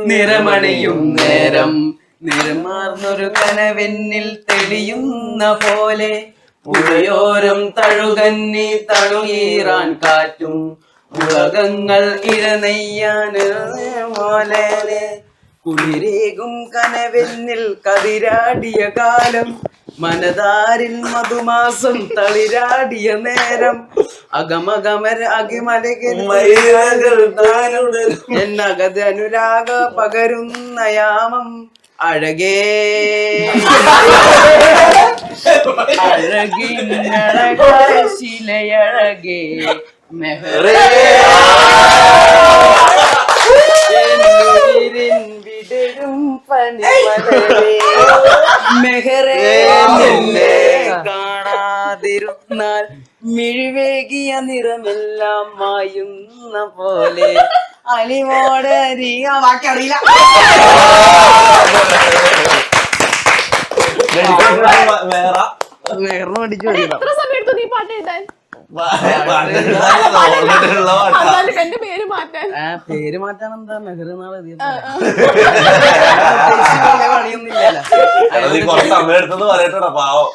നിറമണിയും നേരം നിറമാർന്നൊരു കനവെന്നിൽ തെളിയുന്ന പോലെ പുഴയോരം തഴുകന്നി തണുകീറാൻ കാറ്റും ഉലകങ്ങൾ ഇഴനെയ്യാൻ പോലെ കുളിരേകും കനവെന്നിൽ കതിരാടിയ കാലം മനതാരിൽ മധുമാസം തളിരാടിയ നേരം അകമകമര എന്നകത് അനുരാഗ പകരുന്ന യാമം അഴകേ ശിലയഴകേ മെഹറേ വിടരും പനിമലരേ മെഹറേ നിന്നെ കാണാതിരുന്നാൽ മിഴിവേകിയ നിറമെല്ലാം മായുന്ന പോലെ അലിമോടരിയ ബാക്കി അറിയില്ല. വേറെ പഠിച്ചു പേര് മാറ്റാൻ എന്താ മെഹർ നാളെ സമയം എടുത്തെന്ന് പറയട്ടോടാ പാവം.